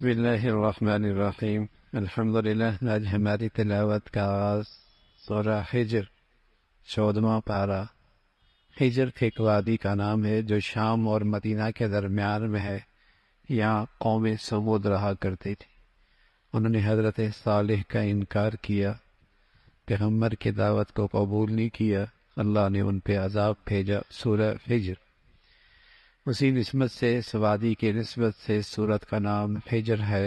بسم اللہ الرحمن الرحیم۔ الحمدللہ۔ آج ہماری تلاوت کا آغاز سورہ حجر 14واں پارہ۔ حجر ایک وادی کا نام ہے جو شام اور مدینہ کے درمیان میں ہے۔ یہاں قوم سمود رہا کرتی تھی۔ انہوں نے حضرت صالح کا انکار کیا، پیغمبر کی دعوت کو قبول نہیں کیا، اللہ نے ان پہ عذاب بھیجا۔ سورہ حجر اسی نسبت سے، اس وادی کی نسبت سے اس سورت کا نام حجر ہے۔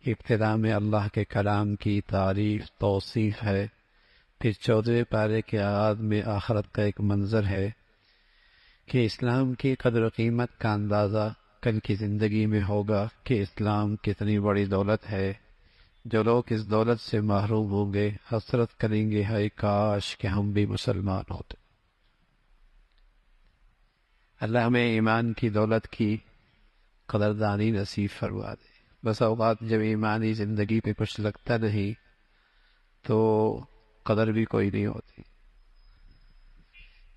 ابتدا میں اللہ کے کلام کی تعریف توصیف ہے، پھر 14ویں پارے کے آغاز میں آخرت کا ایک منظر ہے کہ اسلام کی قدر و قیمت کا اندازہ کل کی زندگی میں ہوگا کہ اسلام کتنی بڑی دولت ہے۔ جو لوگ اس دولت سے محروم ہوں گے حسرت کریں گے، ہائے کاش کہ ہم بھی مسلمان ہوتے۔ اللہ ہمیں ایمان کی دولت کی قدردانی نصیب فرما دے۔ بس اوقات جب ایمانی زندگی پہ کچھ لگتا نہیں تو قدر بھی کوئی نہیں ہوتی۔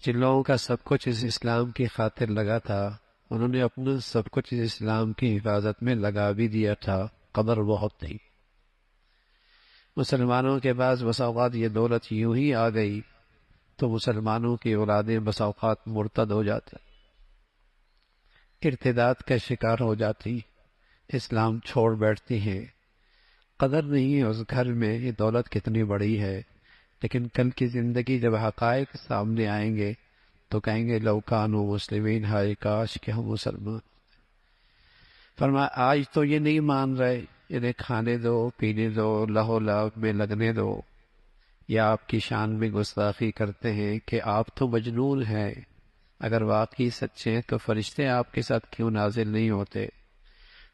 جن لوگوں کا سب کچھ اس اسلام کی خاطر لگا تھا، انہوں نے اپنا سب کچھ اس اسلام کی حفاظت میں لگا بھی دیا تھا، قدر بہت نہیں۔ مسلمانوں کے پاس بس اوقات یہ دولت یوں ہی آ گئی تو مسلمانوں کی اولادیں بس اوقات مرتد ہو جاتی، ارتداد کا شکار ہو جاتی، اسلام چھوڑ بیٹھتی ہیں۔ قدر نہیں ہے اس گھر میں یہ دولت کتنی بڑی ہے، لیکن کل کی زندگی جب حقائق سامنے آئیں گے تو کہیں گے لو کانوا مسلمین، ہائے کاش کہ ہم مسلمان۔ فرمایا آج تو یہ نہیں مان رہے، انہیں کھانے دو، پینے دو، لہو لعب میں لگنے دو، یا آپ کی شان میں گستاخی کرتے ہیں کہ آپ تو مجنون ہیں۔ اگر واقعی سچے ہیں تو فرشتے آپ کے ساتھ کیوں نازل نہیں ہوتے؟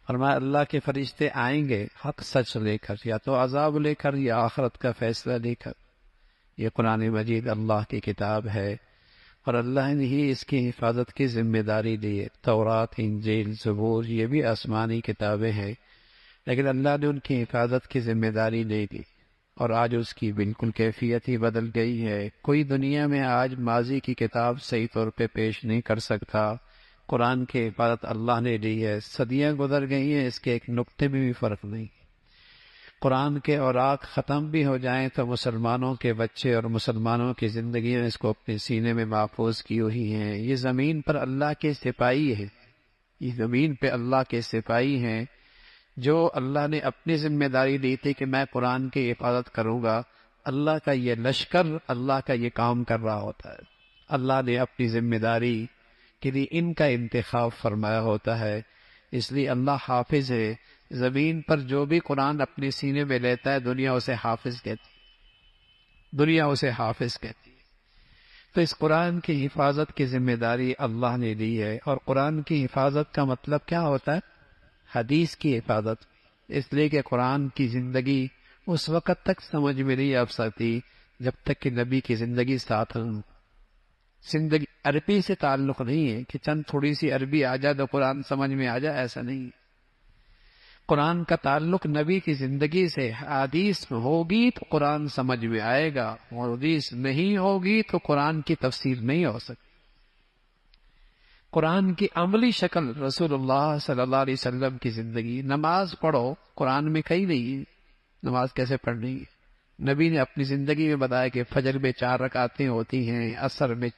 فرمایا اللہ کے فرشتے آئیں گے حق سچ لے کر، یا تو عذاب لے کر یا آخرت کا فیصلہ لے کر۔ یہ قرآن مجید اللہ کی کتاب ہے اور اللہ نے ہی اس کی حفاظت کی ذمہ داری دی ہے۔ تورات، انجیل، زبور یہ بھی آسمانی کتابیں ہیں، لیکن اللہ نے ان کی حفاظت کی ذمہ داری نہیں دی، اور آج اس کی بالکل کیفیت ہی بدل گئی ہے۔ کوئی دنیا میں آج ماضی کی کتاب صحیح طور پہ پیش نہیں کر سکتا۔ قرآن کی حفاظت اللہ نے دی ہے، صدیاں گزر گئی ہیں، اس کے ایک نقطے میں بھی فرق نہیں۔ قرآن کے اوراق ختم بھی ہو جائیں تو مسلمانوں کے بچے اور مسلمانوں کی زندگیاں اس کو اپنے سینے میں محفوظ کی ہوئی ہیں۔ یہ زمین پر اللہ کے سپاہی ہیں، یہ زمین پہ اللہ کے سپاہی ہیں جو اللہ نے اپنی ذمہ داری دی تھی کہ میں قرآن کی حفاظت کروں گا۔ اللہ کا یہ لشکر اللہ کا یہ کام کر رہا ہوتا ہے۔ اللہ نے اپنی ذمہ داری کے لیے ان کا انتخاب فرمایا ہوتا ہے، اس لیے اللہ حافظ ہے۔ زمین پر جو بھی قرآن اپنے سینے میں لیتا ہے دنیا اسے حافظ کہتی ہے، دنیا اسے حافظ کہتی ہے۔ تو اس قرآن کی حفاظت کی ذمہ داری اللہ نے دی ہے، اور قرآن کی حفاظت کا مطلب کیا ہوتا ہے؟ حدیث کی حفاظت، اس لیے کہ قرآن کی زندگی اس وقت تک سمجھ میں نہیں آ سکتی جب تک کہ نبی کی زندگی ساتھ ہوں۔ زندگی عربی سے تعلق نہیں ہے کہ چند تھوڑی سی عربی آ جائے تو قرآن سمجھ میں آ جائے، ایسا نہیں ہے۔ قرآن کا تعلق نبی کی زندگی سے، حدیث ہوگی تو قرآن سمجھ میں آئے گا، اور حدیث نہیں ہوگی تو قرآن کی تفسیر نہیں ہو سکتی۔ قرآن کی عملی شکل رسول اللہ صلی اللہ علیہ وسلم کی زندگی۔ نماز پڑھو، قرآن میں کہیں نہیں ہے نماز کیسے پڑھنی ہے۔ نبی نے اپنی زندگی میں بتایا کہ فجر میں 4 رکعتیں ہوتی ہیں، عصر میں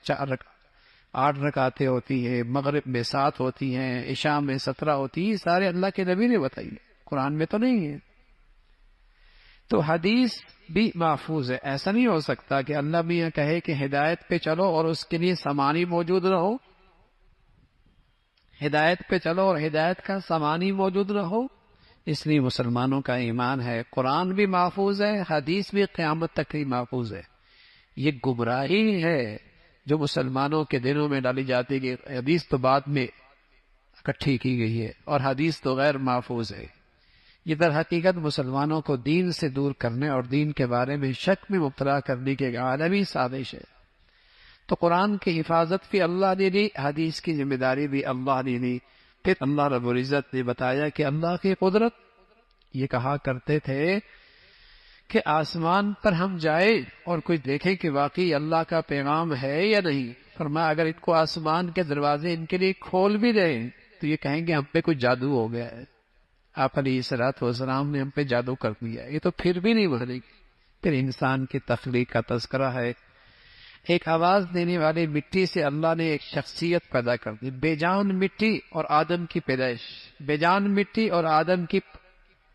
8 رکعتیں ہوتی ہیں، مغرب میں 7 ہوتی ہیں، عشاء میں 17 ہوتی ہیں۔ یہ سارے اللہ کے نبی نے بتائی، قرآن میں تو نہیں ہے۔ تو حدیث بھی محفوظ ہے۔ ایسا نہیں ہو سکتا کہ اللہ میاں کہے کہ ہدایت پہ چلو اور اس کے لیے سامانی موجود رہو، ہدایت پہ چلو اور ہدایت کا سامانی موجود رہو۔ اس لیے مسلمانوں کا ایمان ہے قرآن بھی محفوظ ہے، حدیث بھی قیامت تک ہی محفوظ ہے۔ یہ گمراہی ہے جو مسلمانوں کے دلوں میں ڈالی جاتی ہے کہ حدیث تو بعد میں اکٹھی کی گئی ہے اور حدیث تو غیر محفوظ ہے۔ یہ در حقیقت مسلمانوں کو دین سے دور کرنے اور دین کے بارے میں شک میں مبتلا کرنے کی ایک عالمی سازش ہے۔ تو قرآن کی حفاظت بھی اللہ نے دی، حدیث کی ذمہ داری بھی اللہ نے دی۔ پھر اللہ رب العزت نے بتایا کہ اللہ کی قدرت، یہ کہا کرتے تھے کہ آسمان پر ہم جائیں اور کوئی دیکھے کہ واقعی اللہ کا پیغام ہے یا نہیں۔ فرمایا اگر ان کو آسمان کے دروازے ان کے لیے کھول بھی دیں تو یہ کہیں گے ہم پہ کوئی جادو ہو گیا ہے، آپ علیہ الصلوۃ والسلام نے ہم پہ جادو کر دیا، یہ تو پھر بھی نہیں مانے گی۔ پھر انسان کی تخلیق کا تذکرہ ہے، ایک آواز دینے والے مٹی سے اللہ نے ایک شخصیت پیدا کر دی، بے جان مٹی اور آدم کی پیدائش، بے جان مٹی اور آدم کی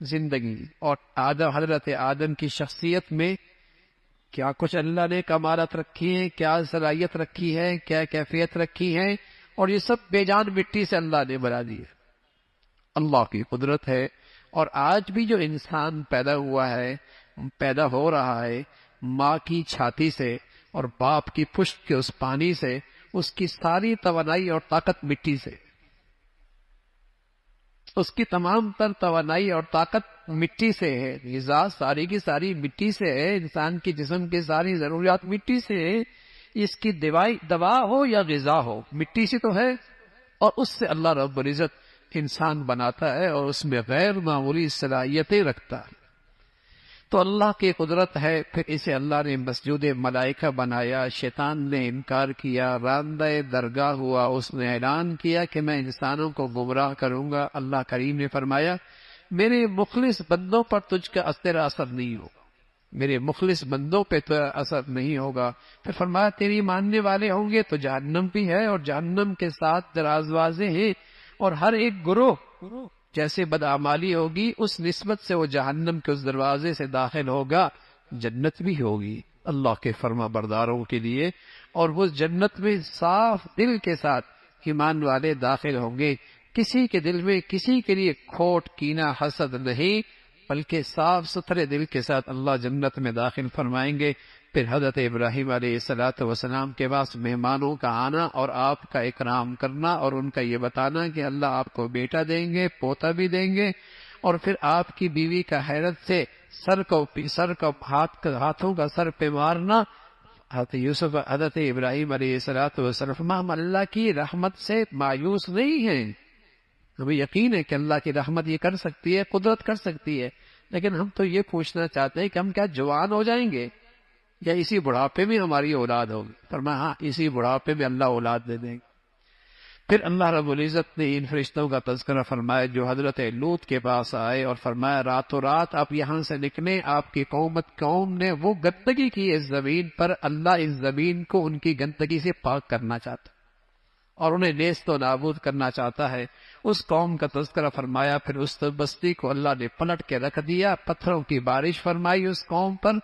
زندگی، اور حضرت آدم کی شخصیت میں کیا کچھ اللہ نے کمالات رکھی ہیں، کیا صلاحیت رکھی ہے، کیا کیفیت رکھی ہے، اور یہ سب بے جان مٹی سے اللہ نے بنا دی ہے۔ اللہ کی قدرت ہے۔ اور آج بھی جو انسان پیدا ہوا ہے، پیدا ہو رہا ہے ماں کی چھاتی سے اور باپ کی پشت کے اس پانی سے، اس کی ساری توانائی اور طاقت مٹی سے، اس کی تمام تر توانائی اور طاقت مٹی سے ہے، غذا ساری کی ساری مٹی سے ہے، انسان کے جسم کی ساری ضروریات مٹی سے ہے، اس کی دوا ہو یا غذا ہو مٹی سے تو ہے، اور اس سے اللہ رب العزت انسان بناتا ہے اور اس میں غیر معمولی صلاحیتیں رکھتا ہے۔ تو اللہ کی قدرت ہے۔ پھر اسے اللہ نے مسجود ملائکہ بنایا، شیطان نے انکار کیا، راندہ درگاہ ہوا، اس نے اعلان کیا کہ میں انسانوں کو گمراہ کروں گا۔ اللہ کریم نے فرمایا میرے مخلص بندوں پر تجھ کا تیرا اثر نہیں ہوگا، میرے مخلص بندوں پہ تو اثر نہیں ہوگا۔ پھر فرمایا تیری ماننے والے ہوں گے تو جہنم بھی ہے، اور جہنم کے ساتھ دروازے ہیں، اور ہر ایک گروہ جیسے بدعمالی ہوگی اس نسبت سے وہ جہنم کے اس دروازے سے داخل ہوگا، جنت بھی ہوگی اللہ کے فرما برداروں کے لیے، اور وہ جنت میں صاف دل کے ساتھ ایمان والے داخل ہوں گے، کسی کے دل میں کسی کے لیے کھوٹ کینہ حسد نہیں، بلکہ صاف ستھرے دل کے ساتھ اللہ جنت میں داخل فرمائیں گے۔ پھر حضرت ابراہیم علیہ السلام کے پاس مہمانوں کا آنا اور آپ کا اکرام کرنا، اور ان کا یہ بتانا کہ اللہ آپ کو بیٹا دیں گے، پوتا بھی دیں گے، اور پھر آپ کی بیوی کا حیرت سے ہاتھوں کا سر پہ مارنا۔ حضرت ابراہیم علیہ السلام ہم اللہ کی رحمت سے مایوس نہیں ہیں، ہمیں یقین ہے کہ اللہ کی رحمت یہ کر سکتی ہے، قدرت کر سکتی ہے، لیکن ہم تو یہ پوچھنا چاہتے ہیں کہ ہم کیا جوان ہو جائیں گے یا اسی بڑھاپے میں ہماری اولاد ہوگی؟ فرمایا ہاں اسی بڑھاپے میں اللہ اولاد دے دیں گے۔ پھر اللہ رب العزت نے ان فرشتوں کا تذکرہ فرمایا جو حضرت لوط کے پاس آئے اور فرمایا راتوں رات آپ یہاں سے نکلیں، آپ کی قوم نے وہ گندگی کی اس زمین پر، اللہ اس زمین کو ان کی گندگی سے پاک کرنا چاہتا اور انہیں نیست و نابود کرنا چاہتا ہے۔ اس قوم کا تذکرہ فرمایا، پھر اس بستی کو اللہ نے پلٹ کے رکھ دیا، پتھروں کی بارش فرمائی اس قوم پر۔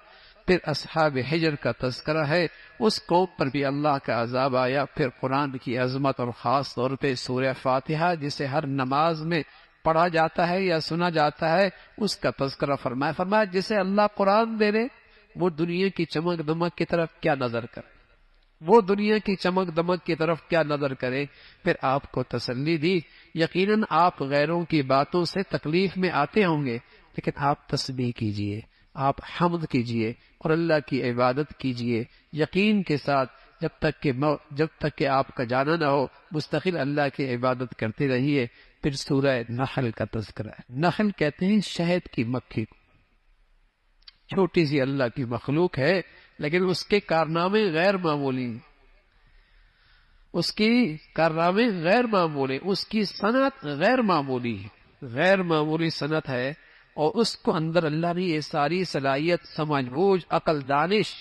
پھر اصحاب حجر کا تذکرہ ہے، اس قوم پر بھی اللہ کا عذاب آیا۔ پھر قرآن کی عظمت اور خاص طور پہ سورہ فاتحہ جسے ہر نماز میں پڑھا جاتا ہے یا سنا جاتا ہے، اس کا تذکرہ فرمایا جسے اللہ قرآن دے دے وہ دنیا کی چمک دمک کی طرف کیا نظر کرے، وہ دنیا کی چمک دمک کی طرف کیا نظر کرے۔ پھر آپ کو تسلی دی، یقیناً آپ غیروں کی باتوں سے تکلیف میں آتے ہوں گے، لیکن آپ تسبیح کیجئے، آپ حمد کیجئے اور اللہ کی عبادت کیجئے یقین کے ساتھ، جب تک کہ آپ کا جانا نہ ہو مستقل اللہ کی عبادت کرتے رہیے۔ پھر سورہ نحل کا تذکرہ ہے۔ نحل کہتے ہیں شہد کی مکھی کو، چھوٹی سی اللہ کی مخلوق ہے لیکن اس کے کارنامے غیر معمولی ہیں، اس کی کارنامے غیر معمولی، اس کی صنعت غیر معمولی ہے، غیر معمولی صنعت ہے، اور اس کو اندر اللہ نے یہ ساری صلاحیت، سمجھ بوجھ، عقل، دانش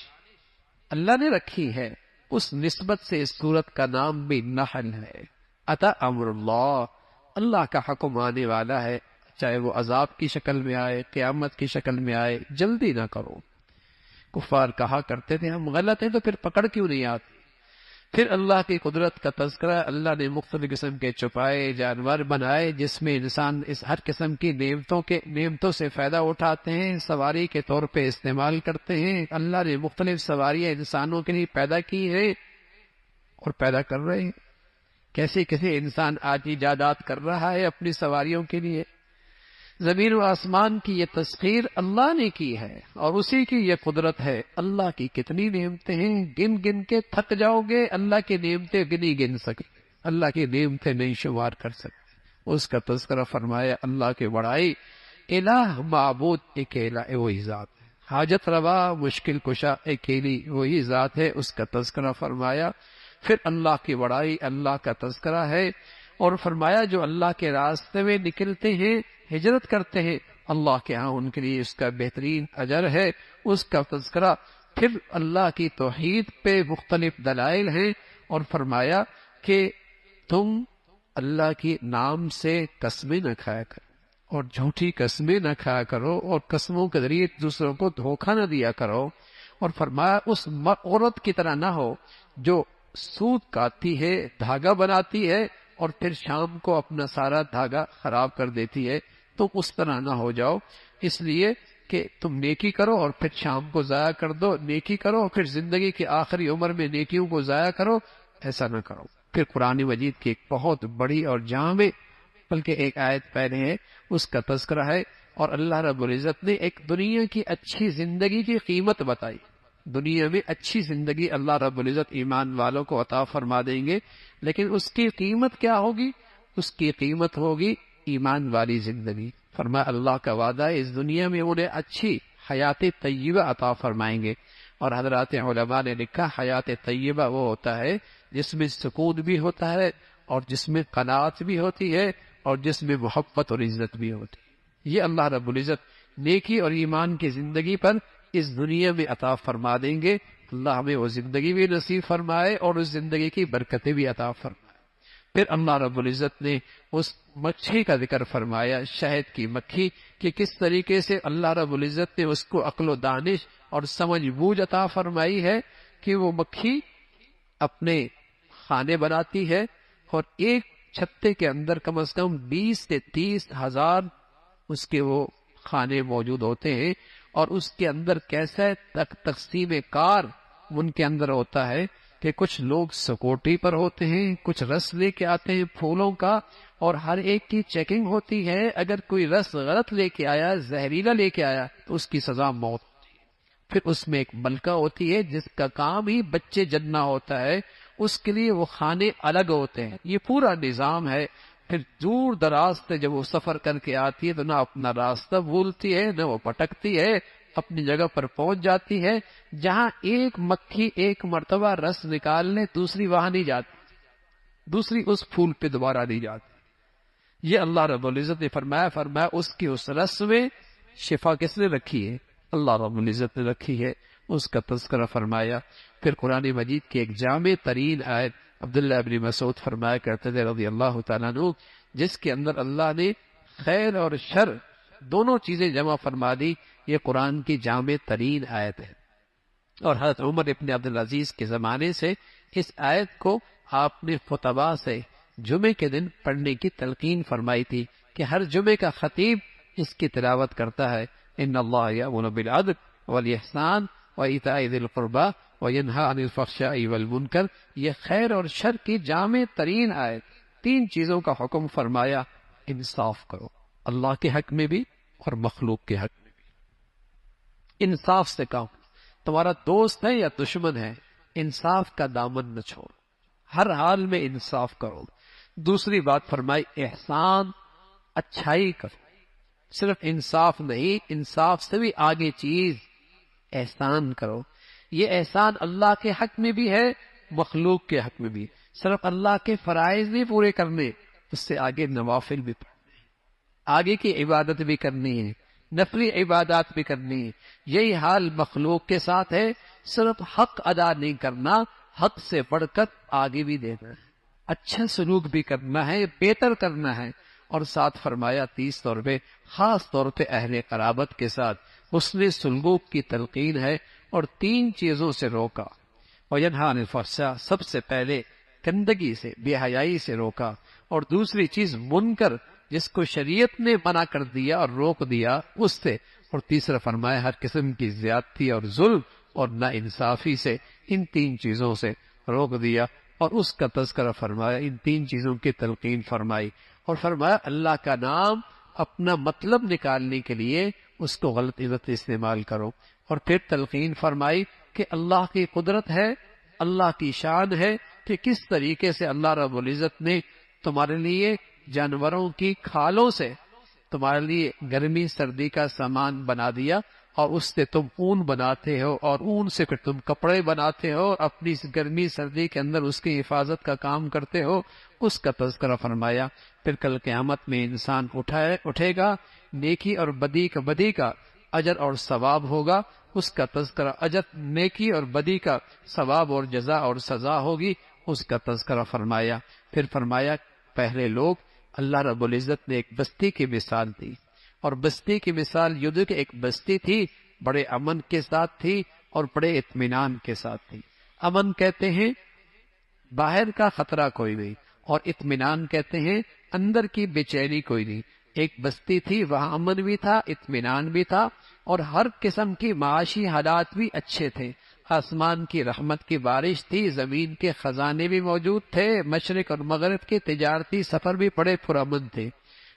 اللہ نے رکھی ہے۔ اس نسبت سے اس سورت کا نام بھی نحل ہے۔ اتا امر اللہ، اللہ کا حکم آنے والا ہے، چاہے وہ عذاب کی شکل میں آئے، قیامت کی شکل میں آئے، جلدی نہ کرو۔ کفار کہا کرتے تھے ہم غلط ہیں تو پھر پکڑ کیوں نہیں آتی؟ پھر اللہ کی قدرت کا تذکرہ، اللہ نے مختلف قسم کے چھپائے جانور بنائے جس میں انسان اس ہر قسم کی نعمتوں سے فائدہ اٹھاتے ہیں، سواری کے طور پہ استعمال کرتے ہیں۔ اللہ نے مختلف سواریاں انسانوں کے لیے پیدا کی ہیں اور پیدا کر رہے ہیں۔ کیسے انسان آج ایجادات کر رہا ہے اپنی سواریوں کے لیے۔ زمین و آسمان کی یہ تسخیر اللہ نے کی ہے اور اسی کی یہ قدرت ہے۔ اللہ کی کتنی نعمتیں ہیں، گن گن کے تھک جاؤ گے، اللہ کی نعمتیں گن سکے، اللہ کی نعمتیں نہیں شمار کر سکتے۔ اس کا تذکرہ فرمایا اللہ کی بڑائی، الہ معبود اکیلا وہی ذات ہے، حاجت روا مشکل کشا اکیلی وہی ذات ہے، اس کا تذکرہ فرمایا۔ پھر اللہ کی بڑائی، اللہ کا تذکرہ ہے، اور فرمایا جو اللہ کے راستے میں نکلتے ہیں، ہجرت کرتے ہیں، اللہ کے ہاں ان کے لیے اس کا بہترین اجر ہے، اس کا تذکرہ۔ پھر اللہ کی توحید پہ مختلف دلائل ہیں، اور فرمایا کہ تم اللہ کے نام سے قسمیں نہ کھایا کرو اور جھوٹی قسمیں نہ کھایا کرو، اور قسموں کے ذریعے دوسروں کو دھوکہ نہ دیا کرو، اور فرمایا اس عورت کی طرح نہ ہو جو سود کاٹتی ہے، دھاگا بناتی ہے، اور پھر شام کو اپنا سارا دھاگا خراب کر دیتی ہے، تم اس طرح نہ ہو جاؤ، اس لیے کہ تم نیکی کرو اور پھر شام کو ضائع کر دو، نیکی کرو اور پھر زندگی کی آخری عمر میں نیکیوں کو ضائع کرو، ایسا نہ کرو۔ پھر قرآن مجید کی ایک بہت بڑی اور جامع، بلکہ ایک آیت پہلے ہے، اس کا تذکرہ ہے، اور اللہ رب العزت نے ایک دنیا کی اچھی زندگی کی قیمت بتائی۔ دنیا میں اچھی زندگی اللہ رب العزت ایمان والوں کو عطا فرما دیں گے، لیکن اس کی قیمت کیا ہوگی؟ اس کی قیمت ہوگی ایمان والی زندگی۔ فرمایا اللہ کا وعدہ ہے اس دنیا میں انہیں اچھی حیات طیبہ عطا فرمائیں گے، اور حضرات علماء نے لکھا حیات طیبہ وہ ہوتا ہے جس میں سکون بھی ہوتا ہے، اور جس میں قناعت بھی ہوتی ہے، اور جس میں محبت اور عزت بھی ہوتی ہے۔ یہ اللہ رب العزت نیکی اور ایمان کی زندگی پر اس دنیا میں عطا فرما دیں گے۔ اللہ ہمیں وہ زندگی بھی نصیب فرمائے اور اس زندگی کی برکتیں بھی عطا فرمائے۔ پھر اللہ رب العزت نے اس مکھی کا ذکر فرمایا، شہد کی مکھی، کہ کس طریقے سے اللہ رب العزت نے اس کو عقل و دانش اور سمجھ بوجھ عطا فرمائی ہے کہ وہ مکھی اپنے خانے بناتی ہے، اور ایک چھتے کے اندر کم از کم 20 سے 30 ہزار اس کے وہ خانے موجود ہوتے ہیں، اور اس کے اندر کیسا تقسیم کار ان کے اندر ہوتا ہے کہ کچھ لوگ سکوٹی پر ہوتے ہیں، کچھ رس لے کے آتے ہیں پھولوں کا، اور ہر ایک کی چیکنگ ہوتی ہے، اگر کوئی رس غلط لے کے آیا، زہریلا لے کے آیا تو اس کی سزا موت ہوتی ہے۔ پھر اس میں ایک ملکہ ہوتی ہے جس کا کام ہی بچے جننا ہوتا ہے، اس کے لیے وہ خانے الگ ہوتے ہیں۔ یہ پورا نظام ہے۔ پھر دور دراز سے جب وہ سفر کر کے آتی ہے تو نہ اپنا راستہ بھولتی ہے، نہ وہ پٹکتی ہے، اپنی جگہ پر پہنچ جاتی ہے۔ جہاں ایک مکھی ایک مرتبہ رس نکال لے، دوسری وہاں نہیں جاتی، دوسری اس پھول پہ دوبارہ نہیں جاتی۔ یہ اللہ رب العزت نے فرمایا اس کی اس رس میں شفا کس نے رکھی ہے؟ اللہ رب العزت نے رکھی ہے، اس کا تذکرہ فرمایا۔ پھر قرآن مجید کی ایک جامع ترین آیت عبداللہ ابن مسعود فرمایا کرتے تھے رضی اللہ تعالیٰ عنہ، جس کے اندر اللہ نے خیر اور شر دونوں چیزیں جمع فرما دی۔ یہ قرآن کی جامع ترین آیت ہے، اور حضرت عمر ابن عبدالعزیز کے زمانے سے اس آیت کو آپ نے خطباء سے جمعے کے دن پڑھنے کی تلقین فرمائی تھی کہ ہر جمعے کا خطیب اس کی تلاوت کرتا ہے۔ ان اللہ یأمر بالعدل والاحسان وایتاء ذی القربى وینہی عن الفحشاء والمنکر۔ یہ خیر اور شر کی جامع ترین آیت، تین چیزوں کا حکم فرمایا۔ انصاف کرو، اللہ کے حق میں بھی اور مخلوق کے حق میں بھی۔ انصاف سے کام، تمہارا دوست ہے یا دشمن ہے، انصاف کا دامن نہ چھوڑو، ہر حال میں انصاف کرو۔ دوسری بات فرمائی احسان، اچھائی کرو۔ صرف انصاف نہیں، انصاف سے بھی آگے چیز احسان کرو۔ یہ احسان اللہ کے حق میں بھی ہے، مخلوق کے حق میں بھی۔ صرف اللہ کے فرائض نہیں پورے کرنے، اس سے آگے نوافل بھی پڑھنے، آگے کی عبادت بھی کرنی ہے، نفلی عبادات بھی کرنی ہے۔ یہی حال مخلوق کے ساتھ ہے، صرف حق ادا نہیں کرنا، حق سے بڑھ کر آگے بھی دینا ہے، اچھا سلوک بھی کرنا ہے، بہتر کرنا ہے۔ اور ساتھ فرمایا 30 طور پہ، خاص طور پہ اہل قرابت کے ساتھ حسن سلوک کی تلقین ہے، اور تین چیزوں سے روکا۔ وینہی عن الفحشاء، سب سے پہلے گندگی سے، بے حیائی سے روکا، اور دوسری چیز منکر، جس کو شریعت نے منع کر دیا اور روک دیا، اس سے، اور تیسرا فرمایا ہر قسم کی زیادتی اور ظلم اور نا انصافی سے، ان تین چیزوں سے روک دیا، اور اس کا تذکرہ فرمایا، ان تین چیزوں کی تلقین فرمائی، اور فرمایا اللہ کا نام اپنا مطلب نکالنے کے لیے اس کو غلط عزت استعمال کرو، اور پھر تلقین فرمائی کہ اللہ کی قدرت ہے، اللہ کی شان ہے کہ کس طریقے سے اللہ رب العزت نے تمہارے لیے جانوروں کی کھالوں سے تمہارے لیے گرمی سردی کا سامان بنا دیا، اور اس سے تم اون بناتے ہو اور اون سے پھر تم کپڑے بناتے ہو اور اپنی گرمی سردی کے اندر اس کی حفاظت کا کام کرتے ہو، اس کا تذکرہ فرمایا۔ پھر کل قیامت میں انسان اٹھے گا، نیکی اور بدی کا اجر اور ثواب ہوگا، اس کا تذکرہ، اجر نیکی اور بدی کا ثواب اور جزا اور سزا ہوگی، اس کا تذکرہ فرمایا۔ پھر فرمایا پہلے لوگ، اللہ رب العزت نے ایک بستی کی مثال دی، اور بستی کی مثال یہ کہ ایک بستی تھی، بڑے امن کے ساتھ تھی اور بڑے اطمینان کے ساتھ تھی۔ امن کہتے ہیں باہر کا خطرہ کوئی نہیں، اور اطمینان کہتے ہیں اندر کی بے چینی کوئی نہیں۔ ایک بستی تھی، وہاں امن بھی تھا، اطمینان بھی تھا، اور ہر قسم کی معاشی حالات بھی اچھے تھے۔ آسمان کی رحمت کی بارش تھی، زمین کے خزانے بھی موجود تھے، مشرق اور مغرب کے تجارتی سفر بھی بڑے پرامن تھے۔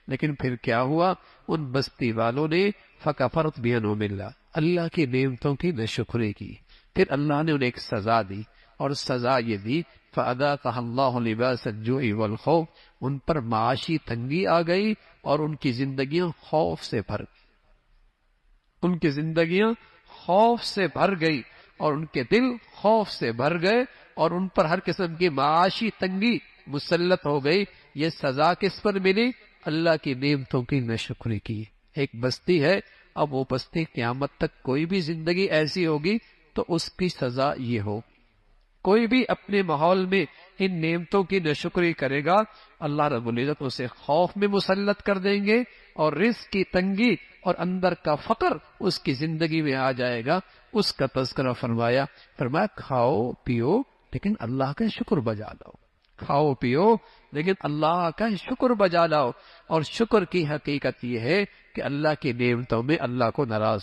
لیکن پھر کیا ہوا؟ ان بستی والوں نے فکفرت بانعم اللہ، اللہ کی نعمتوں کی ناشکری کی۔ پھر اللہ نے انہیں ایک سزا دی، اور سزا یہ دی فَأَذَاقَهَا اللَّهُ لِبَاسَ الجُوعِ وَالْخَوْفِ، ان پر معاشی تنگی آ گئی اور ان کی زندگیاں خوف سے بھر گئی، ان کی زندگیاں خوف سے بھر گئی اور ان کے دل خوف سے بھر گئے، اور ان پر ہر قسم کی معاشی تنگی مسلط ہو گئی۔ یہ سزا کس پر ملی؟ اللہ کی نعمتوں کی ناشکری کی۔ ایک بستی ہے، اب وہ بستی قیامت تک کوئی بھی زندگی ایسی ہوگی تو اس کی سزا یہ ہو۔ کوئی بھی اپنے ماحول میں ان نعمتوں کی ناشکری کرے گا، اللہ رب العزت اسے خوف میں مسلط کر دیں گے، اور رزق کی تنگی اور اندر کا فقر اس کی زندگی میں آ جائے گا۔ اس کا تذکرہ فرمایا کھاؤ پیو لیکن اللہ کا شکر بجا لاؤ، کھاؤ پیو لیکن اللہ کا شکر بجا لاؤ۔ اور شکر کی حقیقت یہ ہے کہ اللہ کی نعمتوں میں اللہ کو ناراض،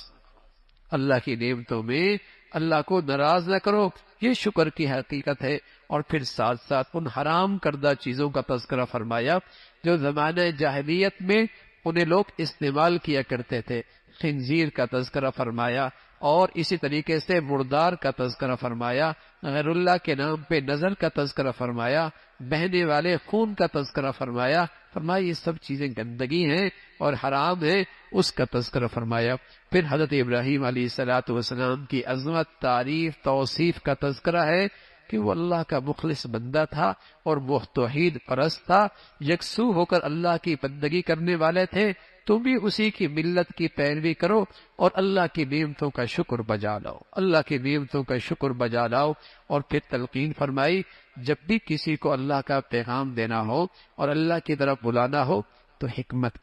اللہ کی نعمتوں میں اللہ کو ناراض نہ کرو، یہ شکر کی حقیقت ہے۔ اور پھر ساتھ ساتھ ان حرام کردہ چیزوں کا تذکرہ فرمایا جو زمانہ جاہلیت میں انہیں لوگ استعمال کیا کرتے تھے۔ خنزیر کا تذکرہ فرمایا، اور اسی طریقے سے مردار کا تذکرہ فرمایا، غیر اللہ کے نام پہ نظر کا تذکرہ فرمایا، بہنے والے خون کا تذکرہ فرمایا۔ یہ سب چیزیں گندگی ہیں اور حرام ہیں، اس کا تذکرہ فرمایا۔ پھر حضرت ابراہیم علیہ السلام کی عظمت، تعریف، توصیف کا تذکرہ ہے کہ وہ اللہ کا مخلص بندہ تھا اور وہ توحید پرست تھا، یکسو ہو کر اللہ کی بندگی کرنے والے تھے۔ تم بھی اسی کی ملت کی پیروی کرو اور اللہ کی نعمتوں کا شکر بجا لاؤ، اللہ کی نعمتوں کا شکر بجا لاؤ۔ اور پھر تلقین فرمائی جب بھی کسی کو اللہ کا پیغام دینا ہو اور اللہ کی طرف بلانا ہو تو حکمت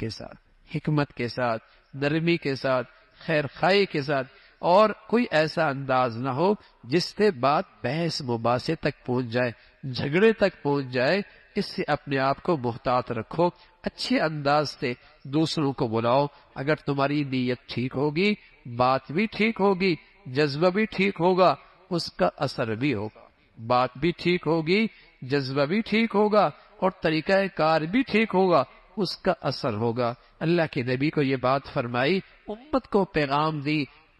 کے ساتھ، نرمی کے ساتھ، خیر خواہی کے ساتھ، اور کوئی ایسا انداز نہ ہو جس سے بات بحث مباحثے تک پہنچ جائے، جھگڑے تک پہنچ جائے۔ اس سے اپنے آپ کو محتاط رکھو، اچھے انداز سے دوسروں کو بلاؤ۔ اگر تمہاری نیت ٹھیک ہوگی، بات بھی ٹھیک ہوگی، جذبہ بھی ٹھیک ہوگا، اس کا اثر بھی ہوگا۔ بات بھی ٹھیک ہوگی، جذبہ بھی ٹھیک ہوگا، اور طریقہ کار بھی ٹھیک ہوگا، اس کا اثر ہوگا۔ اللہ کے نبی کو یہ بات فرمائی، امت کو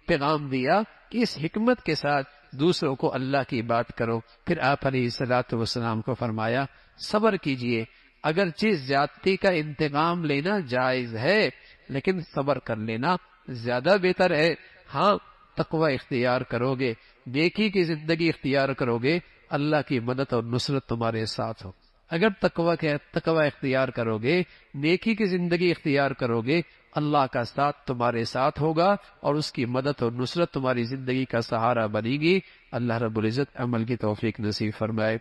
پیغام دیا کہ اس حکمت کے ساتھ دوسروں کو اللہ کی بات کرو۔ پھر آپ علیہ السلام کو فرمایا صبر کیجئے، اگرچہ زیادتی کا انتقام لینا جائز ہے لیکن صبر کر لینا زیادہ بہتر ہے۔ ہاں، تقوی اختیار کرو گے، نیکی کی زندگی اختیار کرو گے، اللہ کی مدد اور نصرت تمہارے ساتھ ہو۔ اگر تقوی اختیار کرو گے، نیکی کی زندگی اختیار کرو گے، اللہ کا ساتھ تمہارے ساتھ ہوگا اور اس کی مدد اور نصرت تمہاری زندگی کا سہارا بنے گی۔ اللہ رب العزت عمل کی توفیق نصیب فرمائے۔